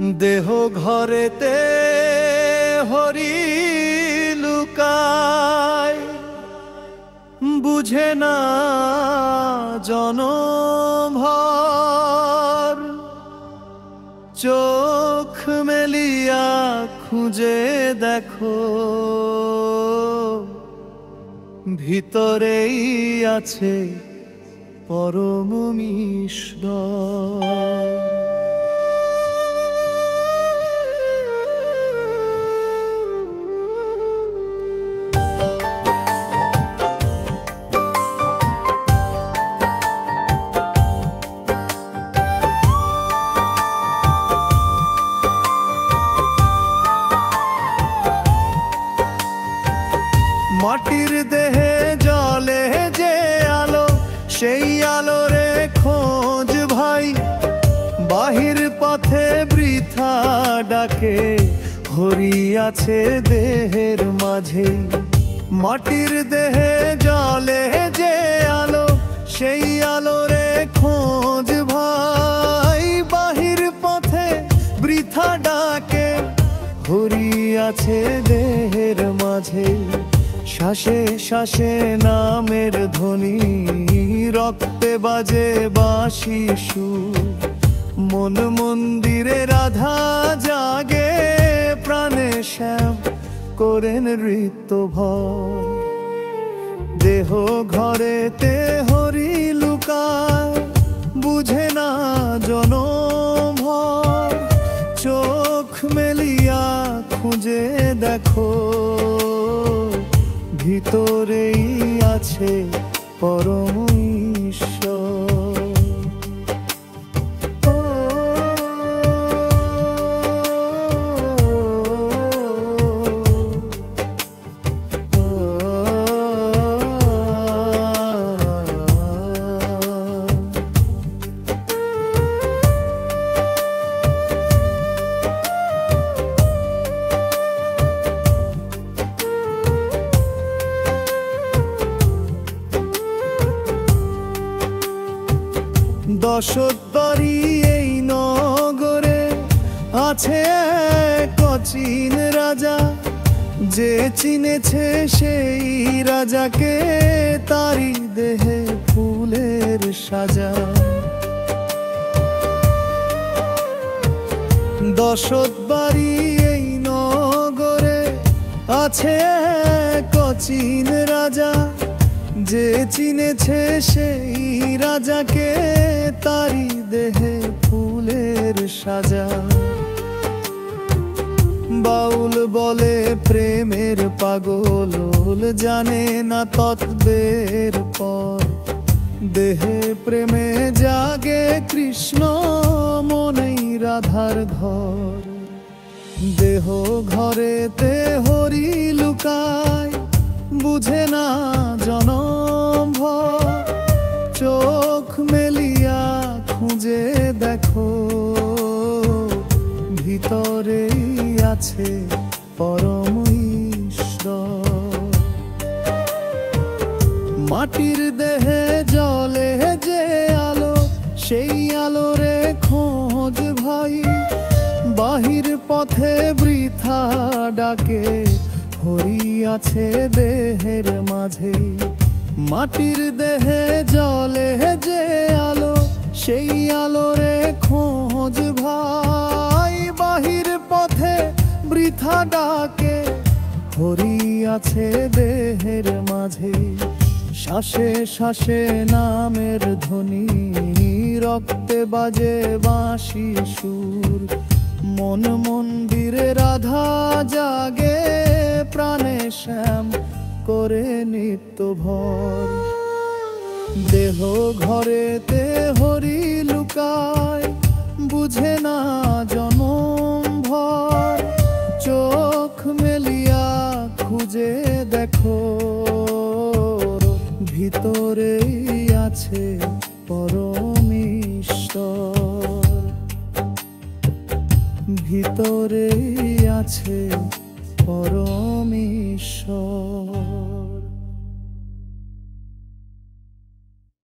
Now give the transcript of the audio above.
দেহ ঘরেতে হরি লুকায়, বুঝে না জনভর। চোখ মেলিয়া খুঁজে দেখো, ভিতরেই আছে পরম ঈশ্বর। মাটির দেহে জলে যে আলো, সেই আলোরে খোঁজ ভাই। বাহির পথে বৃথা ডাকে, হরি আছে দেহের মাঝে। মাটির দেহে জলে যে আলো, সেই আলোরে খোঁজ ভাই। বাহির পথে বৃথা ডাকে, হরি আছে দেহের মাঝে। শ্বাসে শ্বাসে নামের ধ্বনি, রক্তে বাজে বাঁশি সুর। মন মন্দিরে রাধা জাগে, প্রাণে শ্যাম করেন ঋতভর। দেহ ঘরেতে হরি লুকায়, বুঝে না জনভর। চোখ মেলিয়া খুঁজে দেখো, ভিতরেই আছে পরম ঈশ্বর। দশদ্বরি এই নগরে আছে এক অচিন রাজা। যে চিনেছে সেই রাজাকে, তারি দেহে ফুলের সাজা। দশদ্বরি এই নগরে আছে এক অচিন রাজা। যে চিনেছে সেই রাজাকে, তারি দেহে ফুলের সাজা। বাউল বলে প্রেমের পাগল, জানে না তত্ত্বের পর। দেহে প্রেমে জাগে কৃষ্ণ, মনেই রাধার ঘর। দেহ ঘরেতে হরি লুকায়, বুঝে না জনভর। চোখ মেলিয়া খুঁজে দেখো, ভিতরেই আছে পরম ঈশ্বর। মাটির দেহে জলে যে আলো, সেই আলোরে খোঁজ ভাই। বাহির পথে বৃথা ডাকে, হরি আছে দেহের মাঝে। মাটির দেহে জলে যে আলো, সেই আলোরে খোঁজ ভাই। বাহির পথে বৃথা ডাকে, হরি আছে দেহের মাঝে। শ্বাসে শ্বাসে নামের ধ্বনি, রক্তে বাজে বাঁশি সুর। মন মন্দিরে রাধা জাগে, প্রাণে শ্যাম করে নিত্যভর। দেহ ঘরেতে হরি লুকায়, বুঝে না জনভর। চোখ মেলিয়া খুঁজে দেখো, ভিতরেই আছে পরম ঈশ্বর। ভিতরেই আছে পরম ঈশ্বর।